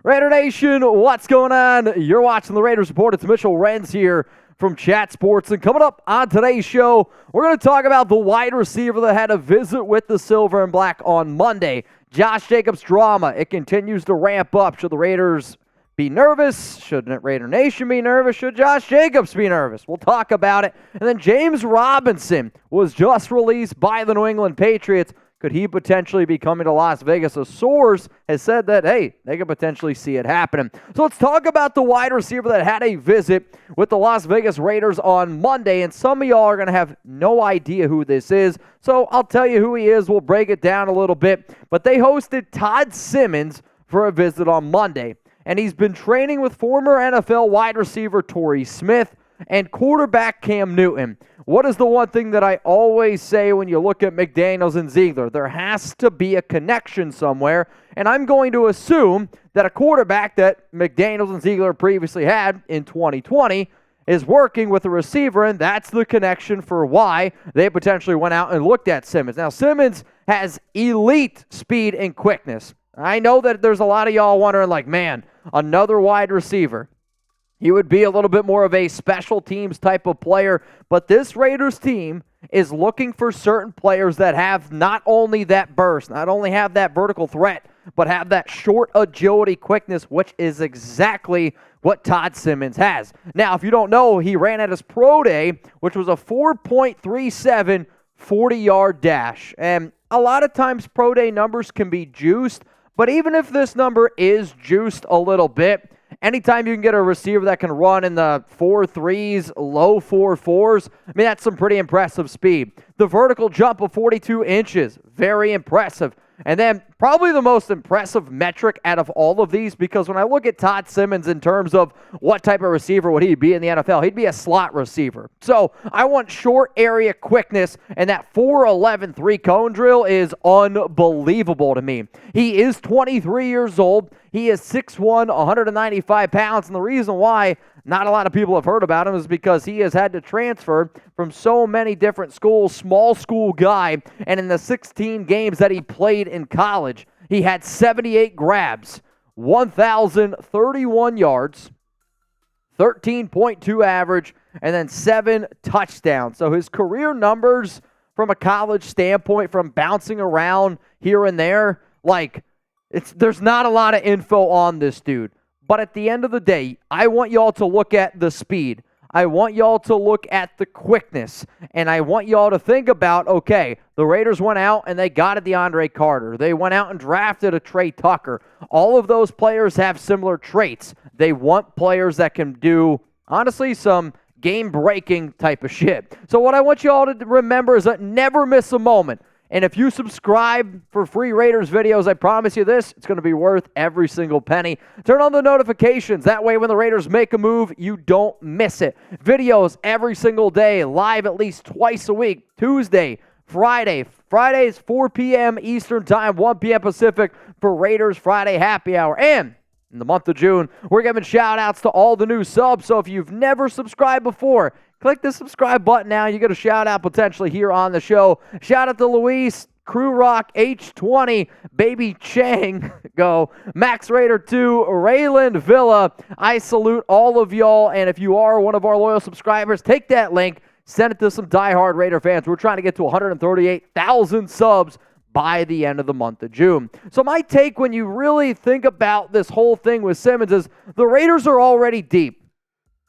Raider Nation, what's going on? You're watching the Raiders Report. It's Mitchell Renz here from Chat Sports. And coming up on today's show, we're going to talk about the wide receiver that had a visit with the Silver and Black on Monday. Josh Jacobs' drama. It continues to ramp up. Should the Raiders be nervous? Shouldn't Raider Nation be nervous? Should Josh Jacobs be nervous? We'll talk about it. And then James Robinson was just released by the New England Patriots. Could he potentially be coming to Las Vegas? A source has said that, hey, they could potentially see it happening. So let's talk about the wide receiver that had a visit with the Las Vegas Raiders on Monday. And some of y'all are going to have no idea who this is. So I'll tell you who he is. We'll break it down a little bit. But they hosted Todd Simmons for a visit on Monday. And he's been training with former NFL wide receiver Torey Smith and quarterback Cam Newton. What is the one thing that I always say when you look at McDaniels and Ziegler? There has to be a connection somewhere, and I'm going to assume that a quarterback that McDaniels and Ziegler previously had in 2020 is working with a receiver, and that's the connection for why they potentially went out and looked at Simmons. Now, Simmons has elite speed and quickness. I know that there's a lot of y'all wondering, like, man, another wide receiver. He would be a little bit more of a special teams type of player, but this Raiders team is looking for certain players that have not only that burst, not only have that vertical threat, but have that short agility quickness, which is exactly what Todd Simmons has. Now, if you don't know, he ran at his pro day, which was a 4.37 40-yard dash. And a lot of times pro day numbers can be juiced, but even if this number is juiced a little bit, anytime you can get a receiver that can run in the 4.3s, low 4.4s, I mean, that's some pretty impressive speed. The vertical jump of 42 inches, very impressive. And then probably the most impressive metric out of all of these, because when I look at Todd Simmons in terms of what type of receiver would he be in the NFL, he'd be a slot receiver. So I want short area quickness, and that 4.11 3-cone drill is unbelievable to me. He is 23 years old. He is 6'1", 195 pounds, and the reason why not a lot of people have heard about him is because he has had to transfer from so many different schools, small school guy, and in the 16 games that he played in college, he had 78 grabs, 1,031 yards, 13.2 average, and then 7 touchdowns. So his career numbers from a college standpoint, from bouncing around here and there, like, there's not a lot of info on this dude. But at the end of the day, I want y'all to look at the speed. I want y'all to look at the quickness. And I want y'all to think about, okay, the Raiders went out and they got a DeAndre Carter. They went out and drafted a Trey Tucker. All of those players have similar traits. They want players that can do, honestly, some game-breaking type of shit. So what I want you all to remember is that never miss a moment. And if you subscribe for free Raiders videos, I promise you this, it's going to be worth every single penny. Turn on the notifications. That way when the Raiders make a move, you don't miss it. Videos every single day, live at least twice a week. Tuesday, Friday. Fridays, 4 p.m. Eastern Time, 1 p.m. Pacific for Raiders Friday Happy Hour. And in the month of June, we're giving shout-outs to all the new subs. So if you've never subscribed before, click the subscribe button now. You get a shout-out potentially here on the show. Shout-out to Luis, Crew Rock, H20, Baby Chang, go, Max Raider 2, Rayland Villa. I salute all of y'all, and if you are one of our loyal subscribers, take that link, send it to some diehard Raider fans. We're trying to get to 138,000 subs by the end of the month of June. So my take when you really think about this whole thing with Simmons is the Raiders are already deep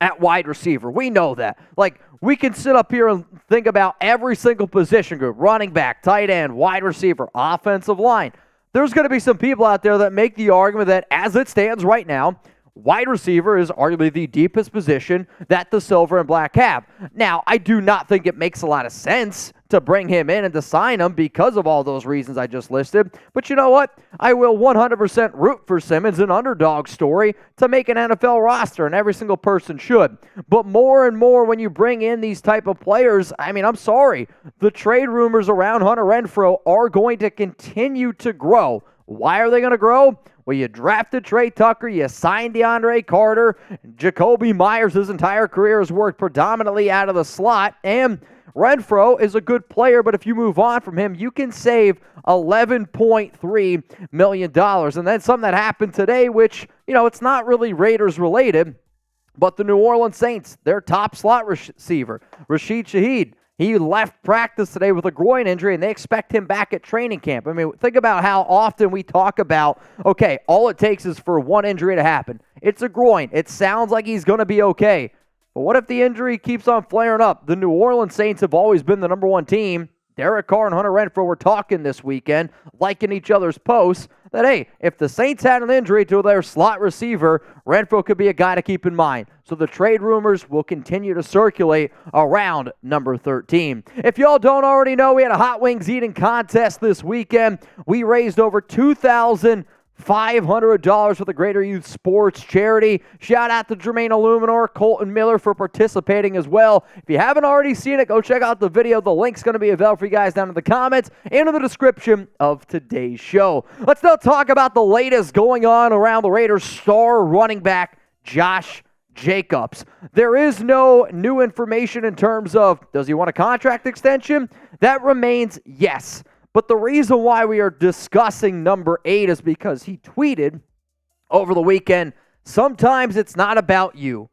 at wide receiver. We know that. Like, we can sit up here and think about every single position group, running back, tight end, wide receiver, offensive line. There's going to be some people out there that make the argument that as it stands right now, wide receiver is arguably the deepest position that the Silver and Black have. Now, I do not think it makes a lot of sense to bring him in and to sign him because of all those reasons I just listed. But you know what? I will 100% root for Simmons, an underdog story, to make an NFL roster, and every single person should. But more and more when you bring in these type of players, I mean, I'm sorry, the trade rumors around Hunter Renfrow are going to continue to grow. Why are they going to grow? Well, you drafted Trey Tucker, you signed DeAndre Carter, Jacoby Myers, his entire career has worked predominantly out of the slot, and Renfrow is a good player, but if you move on from him, you can save $11.3 million. And then something that happened today, which, it's not really Raiders related, but the New Orleans Saints, their top slot receiver, Rashid Shaheed, he left practice today with a groin injury, and they expect him back at training camp. I mean, think about how often we talk about, okay, all it takes is for one injury to happen. It's a groin. It sounds like he's going to be okay. But what if the injury keeps on flaring up? The New Orleans Saints have always been the number one team. Derek Carr and Hunter Renfrow were talking this weekend, liking each other's posts, that, hey, if the Saints had an injury to their slot receiver, Renfrow could be a guy to keep in mind. So the trade rumors will continue to circulate around number 13. If y'all don't already know, we had a Hot Wings eating contest this weekend. We raised over $2,500 for the Greater Youth Sports Charity. Shout out to Jermaine Illuminor, Colton Miller for participating as well. If you haven't already seen it, go check out the video. The link's going to be available for you guys down in the comments and in the description of today's show. Let's now talk about the latest going on around the Raiders' star running back, Josh Jacobs. There is no new information in terms of, does he want a contract extension? That remains yes. But the reason why we are discussing number 8 is because he tweeted over the weekend, sometimes it's not about you.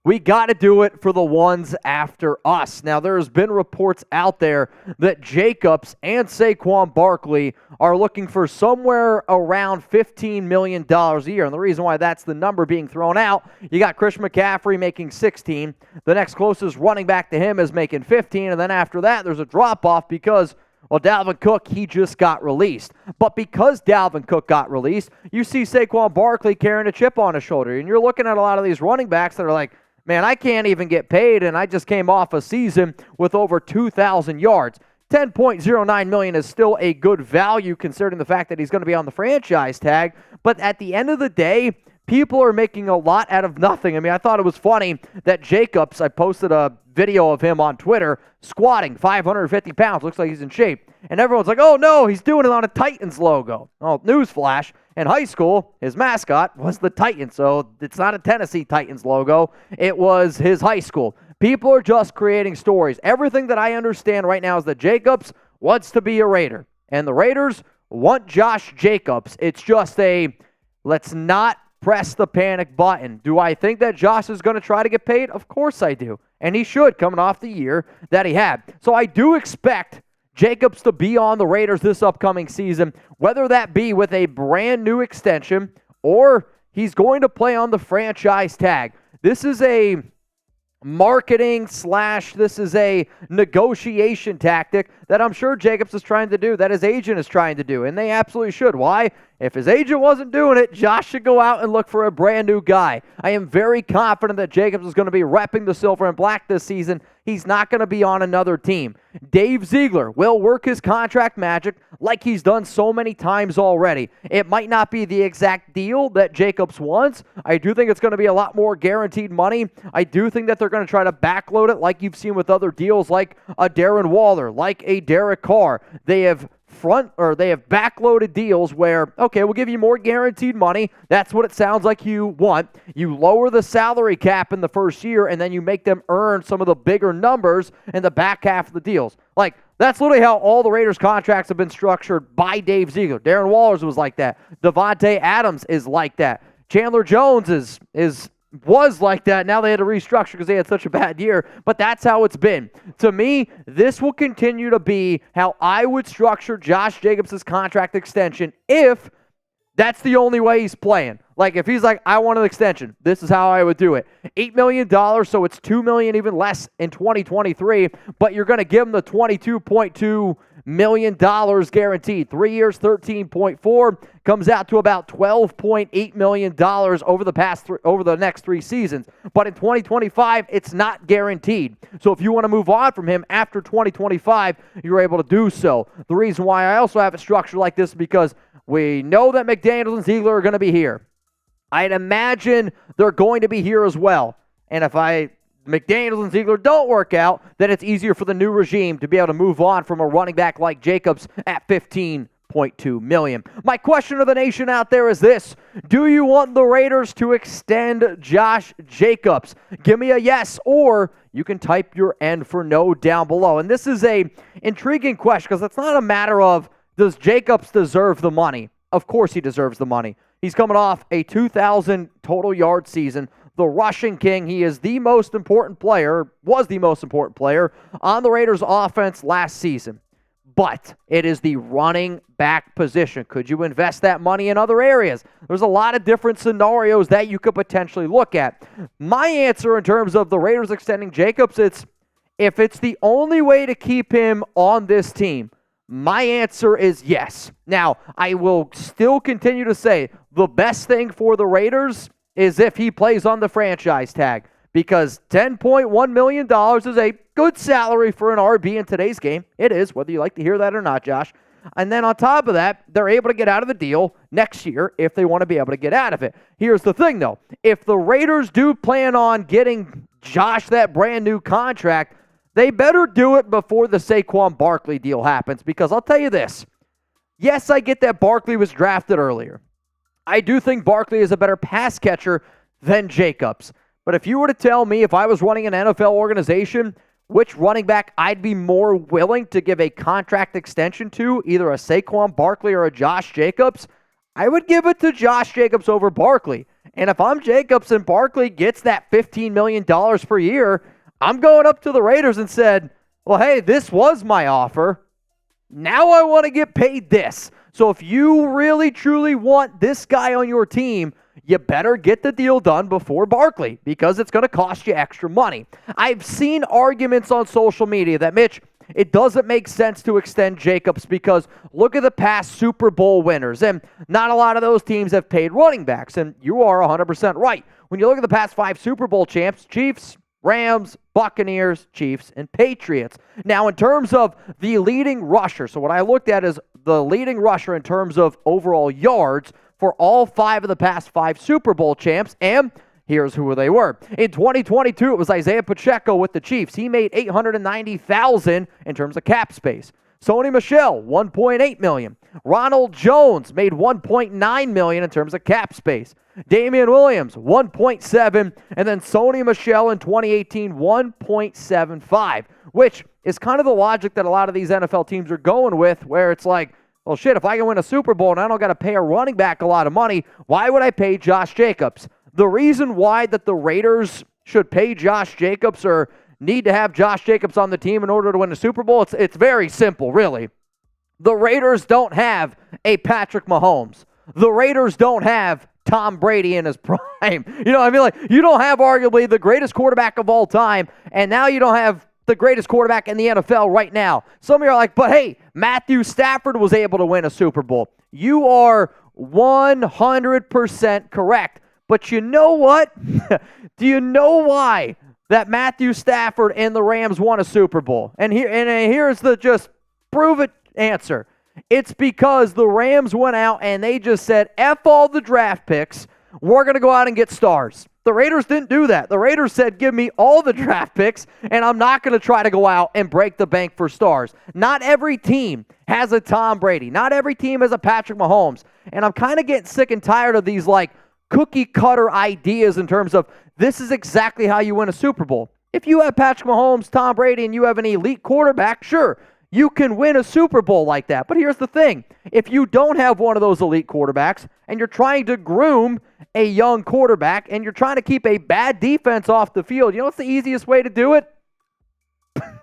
We got to do it for the ones after us. Now, there's been reports out there that Jacobs and Saquon Barkley are looking for somewhere around $15 million a year. And the reason why that's the number being thrown out, you got Christian McCaffrey making 16. The next closest running back to him is making 15. And then after that, there's a drop-off because, well, Dalvin Cook, he just got released. But because Dalvin Cook got released, you see Saquon Barkley carrying a chip on his shoulder. And you're looking at a lot of these running backs that are like, man, I can't even get paid, and I just came off a season with over 2,000 yards. $10.09 million is still a good value considering the fact that he's going to be on the franchise tag. But at the end of the day, people are making a lot out of nothing. I mean, I thought it was funny that Jacobs, I posted a video of him on Twitter, squatting 550 pounds. Looks like he's in shape. And everyone's like, oh, no, he's doing it on a Titans logo. Oh, newsflash. In high school, his mascot was the Titans, so it's not a Tennessee Titans logo. It was his high school. People are just creating stories. Everything that I understand right now is that Jacobs wants to be a Raider, and the Raiders want Josh Jacobs. It's just a, let's not press the panic button. Do I think that Josh is going to try to get paid? Of course I do, and he should, coming off the year that he had. So I do expect Jacobs to be on the Raiders this upcoming season, whether that be with a brand new extension or he's going to play on the franchise tag. This is a marketing / this is a negotiation tactic that I'm sure Jacobs is trying to do, that his agent is trying to do, and they absolutely should. Why? If his agent wasn't doing it, Josh should go out and look for a brand new guy. I am very confident that Jacobs is going to be repping the silver and black this season. He's not going to be on another team. Dave Ziegler will work his contract magic like he's done so many times already. It might not be the exact deal that Jacobs wants. I do think it's going to be a lot more guaranteed money. I do think that they're going to try to backload it like you've seen with other deals like a Darren Waller, like a Derek Carr. They have backloaded deals where, okay, we'll give you more guaranteed money. That's what it sounds like you want. You lower the salary cap in the first year, and then you make them earn some of the bigger numbers in the back half of the deals. Like, that's literally how all the Raiders contracts have been structured by Dave Ziegler. Darren Waller's was like that. Devontae Adams is like that. Chandler Jones was like that. Now they had to restructure because they had such a bad year, but that's how it's been. To me, this will continue to be how I would structure Josh Jacobs' contract extension if that's the only way he's playing. Like, if he's like, I want an extension, this is how I would do it. $8 million, so it's $2 million even less in 2023, but you're going to give him the $22.2 million guaranteed. 3 years, 13.4, comes out to about $12.8 million over the next 3 seasons. But in 2025, it's not guaranteed. So if you want to move on from him after 2025, you're able to do so. The reason why I also have it structured like this is because we know that McDaniels and Ziegler are going to be here. I'd imagine they're going to be here as well. And if McDaniels and Ziegler don't work out, then it's easier for the new regime to be able to move on from a running back like Jacobs at $15.9 $6.2 million. My question to the nation out there is this: do you want the Raiders to extend Josh Jacobs? Give me a yes, or you can type your N for no down below. And this is a intriguing question because it's not a matter of does Jacobs deserve the money. Of course he deserves the money. He's coming off a 2,000 total yard season. The rushing king. He is the most important player, was the most important player on the Raiders offense last season. But it is the running back position. Could you invest that money in other areas? There's a lot of different scenarios that you could potentially look at. My answer in terms of the Raiders extending Jacobs, if it's the only way to keep him on this team, my answer is yes. Now, I will still continue to say the best thing for the Raiders is if he plays on the franchise tag, because $10.1 million is a good salary for an RB in today's game. It is, whether you like to hear that or not, Josh. And then on top of that, they're able to get out of the deal next year if they want to be able to get out of it. Here's the thing, though. If the Raiders do plan on getting Josh that brand new contract, they better do it before the Saquon Barkley deal happens, because I'll tell you this. Yes, I get that Barkley was drafted earlier. I do think Barkley is a better pass catcher than Jacobs. But if you were to tell me, if I was running an NFL organization, which running back I'd be more willing to give a contract extension to, either a Saquon Barkley or a Josh Jacobs, I would give it to Josh Jacobs over Barkley. And if I'm Jacobs and Barkley gets that $15 million per year, I'm going up to the Raiders and said, well, hey, this was my offer. Now I want to get paid this. So if you really, truly want this guy on your team, you better get the deal done before Barkley, because it's going to cost you extra money. I've seen arguments on social media that, Mitch, it doesn't make sense to extend Jacobs because look at the past Super Bowl winners, and not a lot of those teams have paid running backs, and you are 100% right. When you look at the past 5 Super Bowl champs, Chiefs, Rams, Buccaneers, Chiefs, and Patriots. Now, in terms of the leading rusher, so what I looked at is the leading rusher in terms of overall yards for all 5 of the past 5 Super Bowl champs, and here's who they were. In 2022, it was Isaiah Pacheco with the Chiefs. He made $890,000 in terms of cap space. Sony Michel, $1.8 million. Ronald Jones made $1.9 million in terms of cap space. Damian Williams, $1.7, and then Sony Michel in 2018, $1.75, which is kind of the logic that a lot of these NFL teams are going with, where it's like, well, shit, if I can win a Super Bowl and I don't got to pay a running back a lot of money, why would I pay Josh Jacobs? The reason why that the Raiders should pay Josh Jacobs or need to have Josh Jacobs on the team in order to win a Super Bowl, it's very simple, really. The Raiders don't have a Patrick Mahomes. The Raiders don't have Tom Brady in his prime. You know what I mean? Like, you don't have arguably the greatest quarterback of all time, and now you don't have the greatest quarterback in the NFL right now. Some of you are like, but hey, Matthew Stafford was able to win a Super Bowl. You are 100% correct. But you know what? Do you know why that Matthew Stafford and the Rams won a Super Bowl? And here's the just prove it answer. It's because the Rams went out and they just said, F all the draft picks. We're going to go out and get stars. The Raiders didn't do that. The Raiders said, give me all the draft picks, and I'm not going to try to go out and break the bank for stars. Not every team has a Tom Brady. Not every team has a Patrick Mahomes. And I'm kind of getting sick and tired of these, like, cookie-cutter ideas in terms of this is exactly how you win a Super Bowl. If you have Patrick Mahomes, Tom Brady, and you have an elite quarterback, sure, you can win a Super Bowl like that. But here's the thing. If you don't have one of those elite quarterbacks and you're trying to groom a young quarterback and you're trying to keep a bad defense off the field, you know what's the easiest way to do it?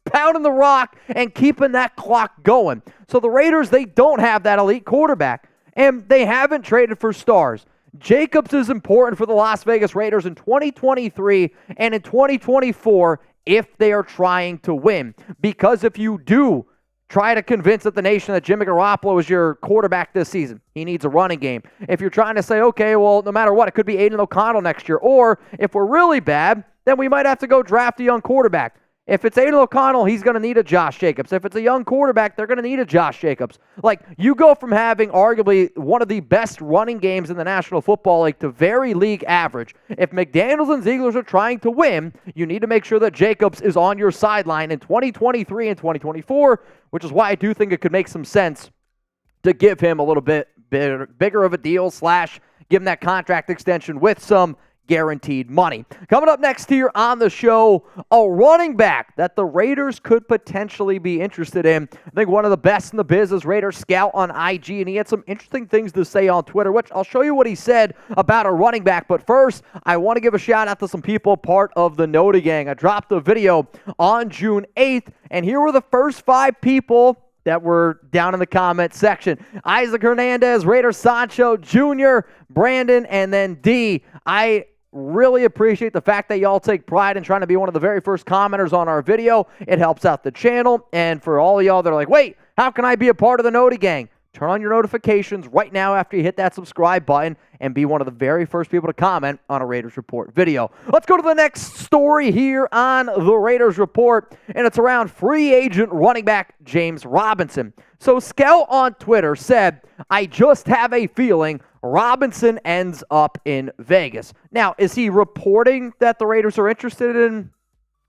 Pounding the rock and keeping that clock going. So the Raiders, they don't have that elite quarterback, and they haven't traded for stars. Jacobs is important for the Las Vegas Raiders in 2023 and in 2024 if they are trying to win. Because if you do try to convince the nation that Jimmy Garoppolo is your quarterback this season, he needs a running game. If you're trying to say, okay, well, no matter what, it could be Aiden O'Connell next year. Or if we're really bad, then we might have to go draft a young quarterback. If it's Aiden O'Connell, he's going to need a Josh Jacobs. If it's a young quarterback, they're going to need a Josh Jacobs. Like, you go from having arguably one of the best running games in the National Football League to very league average. If McDaniels and Ziegler are trying to win, you need to make sure that Jacobs is on your sideline in 2023 and 2024, which is why I do think it could make some sense to give him a little bit bigger of a deal / give him that contract extension with some guaranteed money. Coming up next here on the show, a running back that the Raiders could potentially be interested in. I think one of the best in the business, Raider scout on IG, and he had some interesting things to say on Twitter, which I'll show you what he said about a running back. But first, I want to give a shout out to some people part of the Noti Gang. I dropped a video on June 8th, and here were the first 5 people that were down in the comments section. Isaac Hernandez, Raider Sancho Jr., Brandon, and then D. I really appreciate the fact that y'all take pride in trying to be one of the very first commenters on our video. It helps out the channel. And for all of y'all that are like, wait, how can I be a part of the Noti Gang? Turn on your notifications right now after you hit that subscribe button and be one of the very first people to comment on a Raiders Report video. Let's go to the next story here on the Raiders Report, and it's around free agent running back James Robinson. So Scout on Twitter said, I just have a feeling Robinson ends up in Vegas. Now, is he reporting that the Raiders are interested in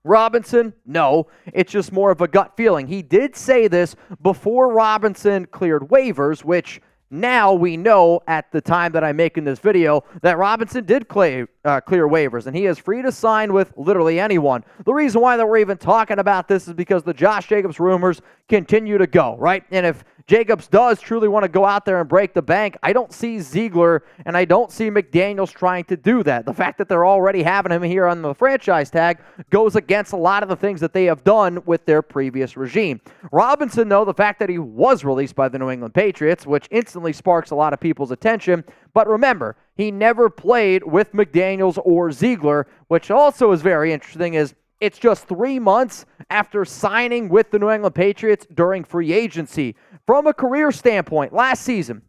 Robinson? No, it's just more of a gut feeling. He did say this before Robinson cleared waivers, which now we know at the time that I'm making this video that Robinson did clear waivers, and he is free to sign with literally anyone. The reason why that we're even talking about this is because the Josh Jacobs rumors continue to go, right? And if Jacobs does truly want to go out there and break the bank, I don't see Ziegler and I don't see McDaniels trying to do that. The fact that they're already having him here on the franchise tag goes against a lot of the things that they have done with their previous regime. Robinson, though, the fact that he was released by the New England Patriots, which instantly sparks a lot of people's attention. But remember, he never played with McDaniels or Ziegler, which also is very interesting, is it's just 3 months after signing with the New England Patriots during free agency. From a career standpoint, last season,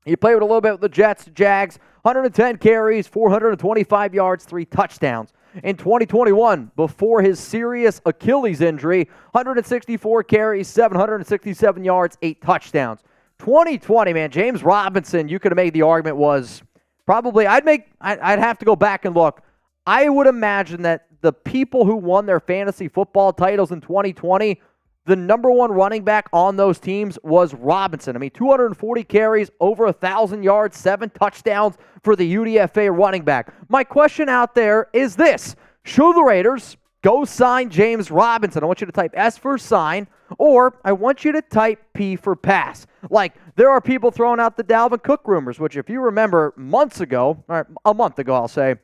he played with a little bit with the Jets, Jags, 110 carries, 425 yards, 3 touchdowns. In 2021, before his serious Achilles injury, 164 carries, 767 yards, 8 touchdowns. 2020, man, James Robinson, you could have made the argument was probably, I'd have to go back and look. I would imagine that the people who won their fantasy football titles in 2020, the number one running back on those teams was Robinson. I mean, 240 carries, over 1,000 yards, 7 touchdowns for the UDFA running back. My question out there is this. Should the Raiders go sign James Robinson? I want you to type S for sign, or I want you to type P for pass. Like, there are people throwing out the Dalvin Cook rumors, which if you remember months ago, or a month ago I'll say,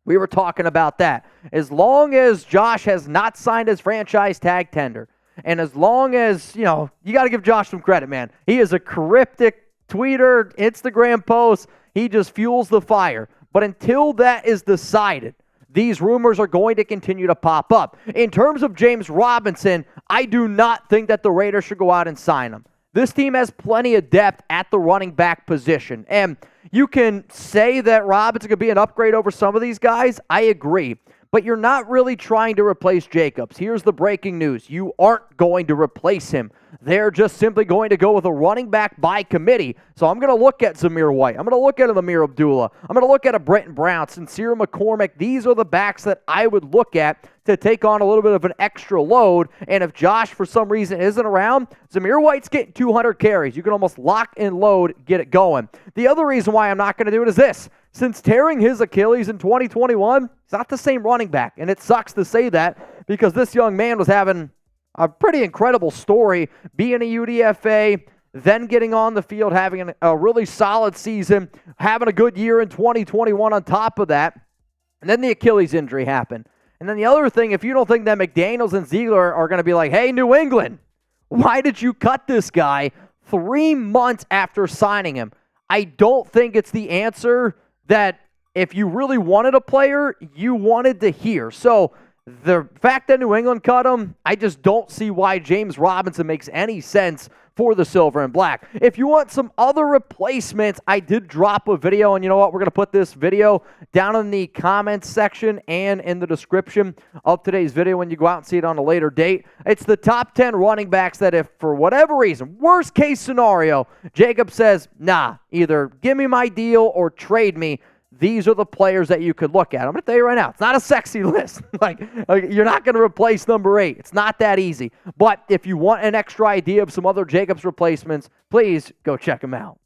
we were talking about that. As long as Josh has not signed his franchise tag tender, and as long as, you know, you got to give Josh some credit, man. He is a cryptic tweeter, Instagram post. He just fuels the fire. But until that is decided, these rumors are going to continue to pop up. In terms of James Robinson, I do not think that the Raiders should go out and sign him. This team has plenty of depth at the running back position. And you can say that Robinson could be an upgrade over some of these guys. I agree. But you're not really trying to replace Jacobs. Here's the breaking news. You aren't going to replace him. They're just simply going to go with a running back by committee. So I'm going to look at Zamir White. I'm going to look at Amir Abdullah. I'm going to look at a Brenton Brown, Sincere McCormick. These are the backs that I would look at to take on a little bit of an extra load. And if Josh, for some reason, isn't around, Zamir White's getting 200 carries. You can almost lock and load, get it going. The other reason why I'm not going to do it is this. Since tearing his Achilles in 2021, he's not the same running back. And it sucks to say that because this young man was having a pretty incredible story, being a UDFA, then getting on the field, having a really solid season, having a good year in 2021 on top of that. And then the Achilles injury happened. And then the other thing, if you don't think that McDaniels and Ziegler are going to be like, hey, New England, why did you cut this guy 3 months after signing him? I don't think it's the answer that if you really wanted a player, you wanted to hear. So the fact that New England cut him, I just don't see why James Robinson makes any sense for the Silver and Black. If you want some other replacements, I did drop a video, and you know what? We're going to put this video down in the comments section and in the description of today's video when you go out and see it on a later date. It's the top 10 running backs that if, for whatever reason, worst case scenario, Jacob says, nah, either give me my deal or trade me. these are the players that you could look at. I'm going to tell you right now, it's not a sexy list. like you're not going to replace number 8. It's not that easy. But if you want an extra idea of some other Jacobs replacements, please go check them out.